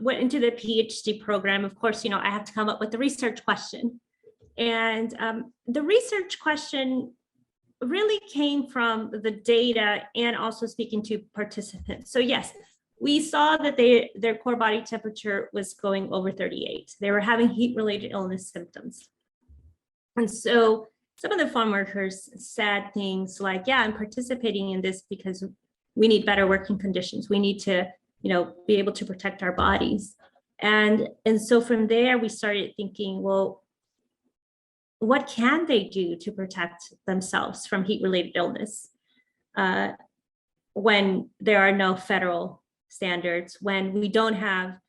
went into the PhD program, of course, I have to come up with the research question. And the research question really came from the data and also speaking to participants. So yes, we saw that their core body temperature was going over 38. They were having heat-related illness symptoms. And so some of the farm workers said things like, yeah, I'm participating in this because we need better working conditions. We need to, be able to protect our bodies. And so from there, we started thinking, well, what can they do to protect themselves from heat-related illness when there are no federal standards, when we don't have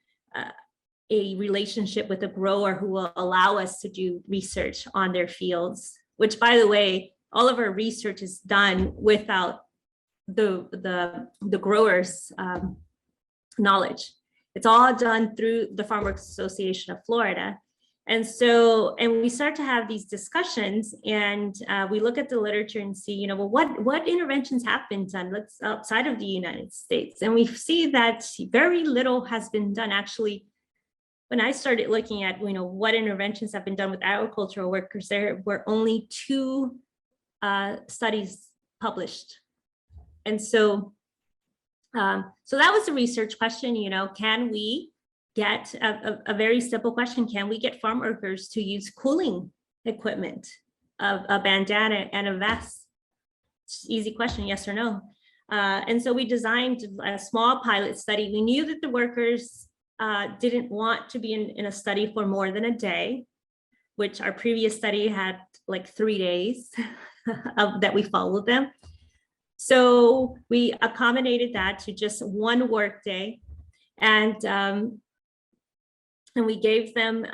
a relationship with a grower who will allow us to do research on their fields, which, by the way, all of our research is done without the growers' knowledge. It's all done through the Farmworks Association of Florida. And we start to have these discussions and we look at the literature and see, well, what interventions have been done outside of the United States? And we see that very little has been done. Actually, when I started looking at, what interventions have been done with agricultural workers, there were only 2 studies published. And so that was the research question, can we get a very simple question. Can we get farm workers to use cooling equipment, a bandana and a vest? Easy question, yes or no. And so we designed a small pilot study. We knew that the workers didn't want to be in a study for more than a day, which our previous study had like 3 days that we followed them. So we accommodated that to just 1 work day, and we gave them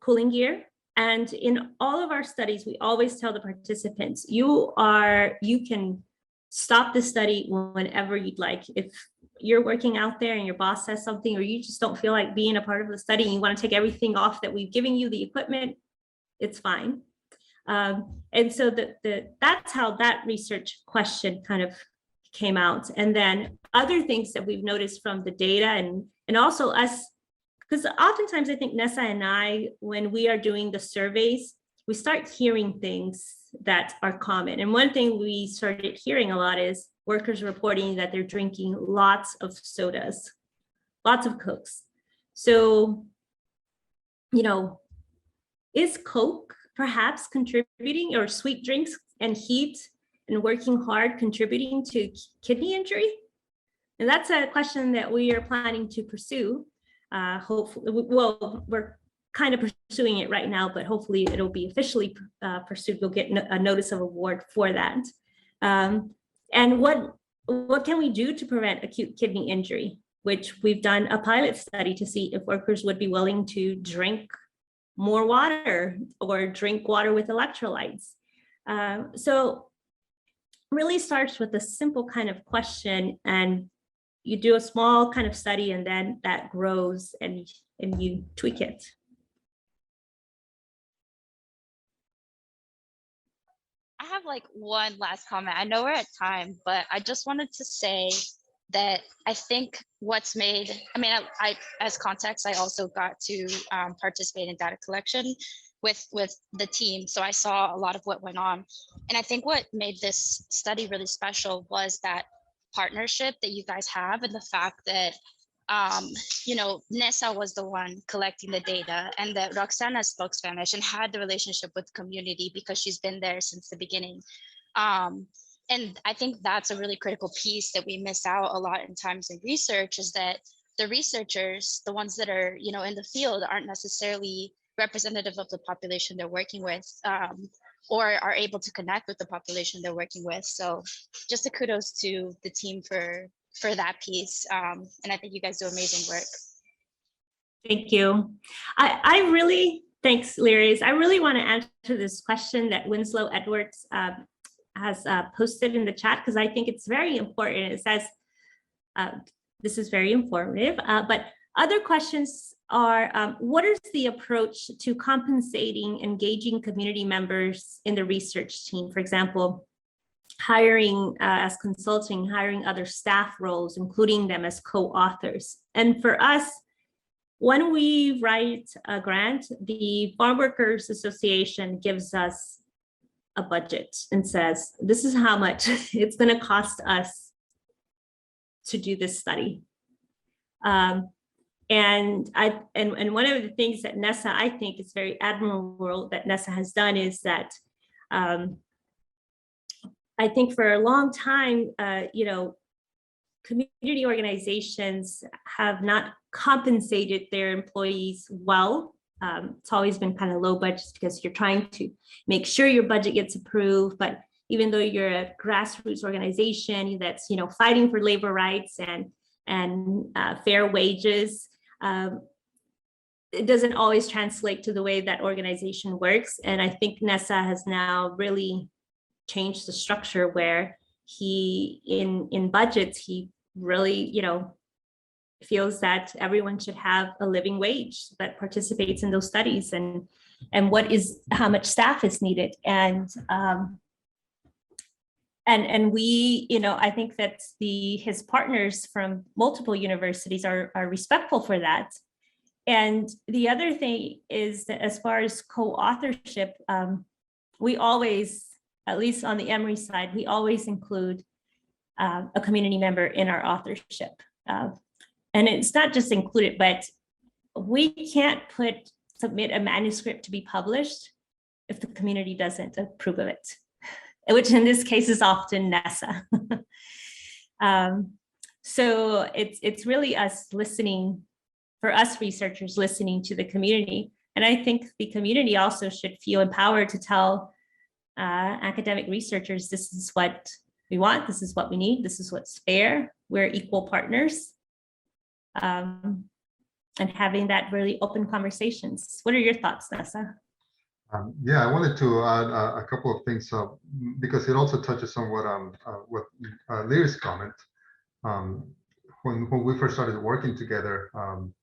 cooling gear. And in all of our studies, we always tell the participants, you can stop the study whenever you'd like. If you're working out there and your boss says something, or you just don't feel like being a part of the study and you want to take everything off that we've given you, the equipment, it's fine. And so that's how that research question kind of came out. And then other things that we've noticed from the data and also us, because oftentimes I think Nessa and I, when we are doing the surveys, we start hearing things that are common. And one thing we started hearing a lot is workers reporting that they're drinking lots of sodas, lots of Cokes. So, is Coke perhaps contributing, or sweet drinks and heat and working hard contributing to kidney injury? And that's a question that we are planning to pursue. Hopefully, well, we're kind of pursuing it right now, but hopefully it'll be officially pursued. We'll get a notice of award for that. And what can we do to prevent acute kidney injury, which we've done a pilot study to see if workers would be willing to drink more water or drink water with electrolytes. So really starts with a simple kind of question, and you do a small kind of study, and then that grows and you tweak it. I have like one last comment. I know we're at time, but I just wanted to say that I think what's made, I as context, I also got to participate in data collection with the team. So I saw a lot of what went on. And I think what made this study really special was that partnership that you guys have, and the fact that Nessa was the one collecting the data, and that Roxana spoke Spanish and had the relationship with the community because she's been there since the beginning. And I think that's a really critical piece that we miss out a lot in times in research, is that the researchers, the ones that are in the field, aren't necessarily representative of the population they're working with, or are able to connect with the population they're working with. So just a kudos to the team for that piece. And I think you guys do amazing work. Thank you. I really, thanks, Lyris. I really want to answer this question that Winslow Edwards has posted in the chat, because I think it's very important. It says, this is very informative, but other questions are, what is the approach to compensating, engaging community members in the research team? For example, hiring as consulting, hiring other staff roles, including them as co-authors. And for us, when we write a grant, the Farmworkers Association gives us a budget and says, this is how much it's going to cost us to do this study. And one of the things that Nessa, I think is very admirable that Nessa has done, is that I think for a long time, community organizations have not compensated their employees well. It's always been kind of low budget because you're trying to make sure your budget gets approved. But even though you're a grassroots organization that's fighting for labor rights and fair wages, it doesn't always translate to the way that organization works. And I think Nessa has now really changed the structure where he in budgets, he really feels that everyone should have a living wage that participates in those studies, and how much staff is needed. And we, I think that his partners from multiple universities are respectful for that. And the other thing is that as far as co-authorship, we always, at least on the Emory side, we always include a community member in our authorship. And it's not just included, but we can't submit a manuscript to be published if the community doesn't approve of it, which in this case is often NESA. So it's really us listening, for us researchers listening to the community. And I think the community also should feel empowered to tell academic researchers, this is what we want, this is what we need, this is what's fair, we're equal partners. And having that really open conversations. What are your thoughts, Nessa? Yeah, I wanted to add a couple of things because it also touches on what Lear's comment. When we first started working together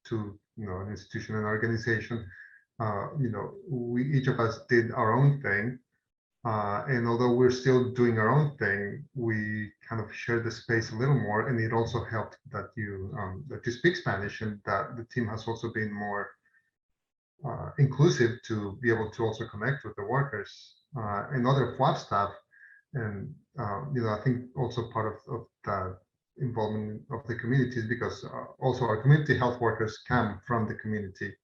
to an institution and organization, we each of us did our own thing, and although we're still doing our own thing, we kind of shared the space a little more, and it also helped that you speak Spanish, and that the team has also been more inclusive to be able to also connect with the workers and other FWAP staff. And I think also part of that involvement of the communities, because also our community health workers come from the community,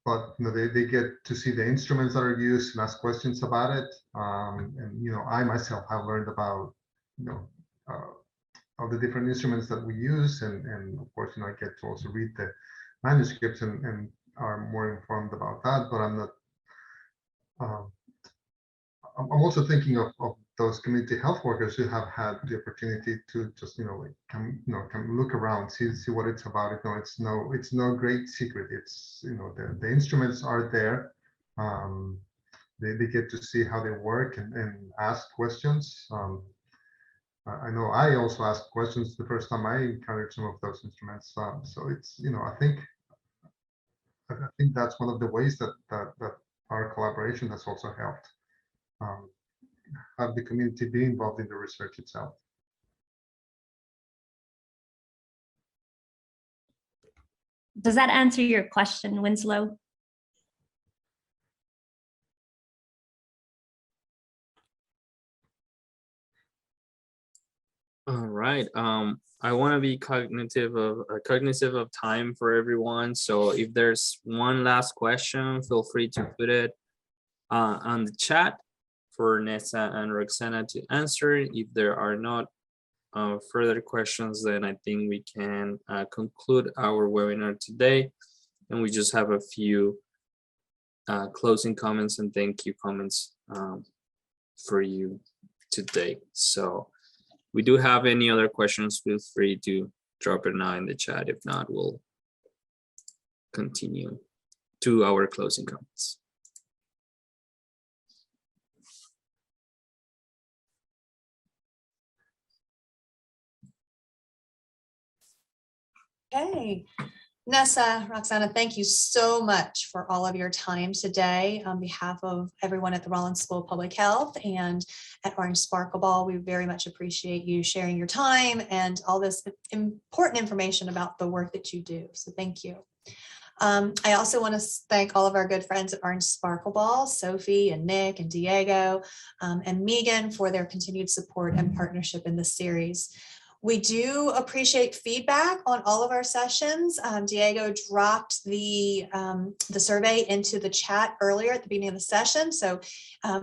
but they get to see the instruments that are used and ask questions about it. And I myself have learned about all the different instruments that we use, and of course I get to also read the manuscripts and are more informed about that. But I'm also thinking of those community health workers who have had the opportunity to just come look around, see what it's about. It's no great secret. It's the instruments are there. They get to see how they work and ask questions. I know I also asked questions the first time I encountered some of those instruments. So it's I think that's one of the ways that our collaboration has also helped. Have the community be involved in the research itself. Does that answer your question, Winslow? All right. I want to be cognizant of time for everyone. So if there's one last question, feel free to put it on the chat for Nessa and Roxana to answer. If there are not further questions, then I think we can conclude our webinar today. And we just have a few closing comments and thank you comments for you today. So we do have any other questions, feel free to drop it now in the chat. If not, we'll continue to our closing comments. Okay. Nessa, Roxana, thank you so much for all of your time today. On behalf of everyone at the Rollins School of Public Health and at Orange Sparkle Ball, we very much appreciate you sharing your time and all this important information about the work that you do. So thank you. I also want to thank all of our good friends at Orange Sparkle Ball, Sophie and Nick and Diego and Megan for their continued support and partnership in this series. We do appreciate feedback on all of our sessions. Diego dropped the survey into the chat earlier at the beginning of the session. So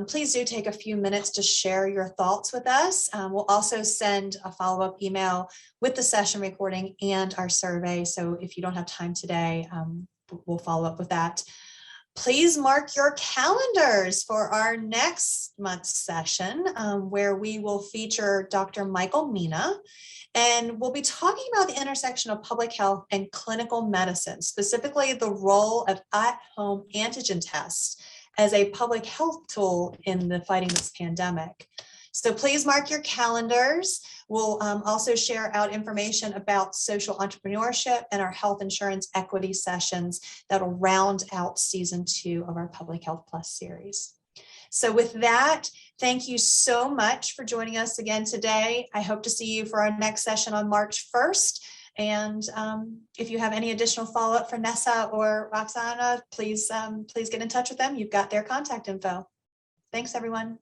please do take a few minutes to share your thoughts with us. We'll also send a follow-up email with the session recording and our survey. So if you don't have time today, we'll follow up with that. Please mark your calendars for our next month's session, where we will feature Dr. Michael Mina, and we'll be talking about the intersection of public health and clinical medicine, specifically the role of at-home antigen tests as a public health tool in the fighting this pandemic. So please mark your calendars. We'll also share out information about social entrepreneurship and our health insurance equity sessions that'll round out season 2 of our Public Health Plus series. So with that, thank you so much for joining us again today. I hope to see you for our next session on March 1st. And if you have any additional follow-up for Nessa or Roxana, please get in touch with them. You've got their contact info. Thanks, everyone.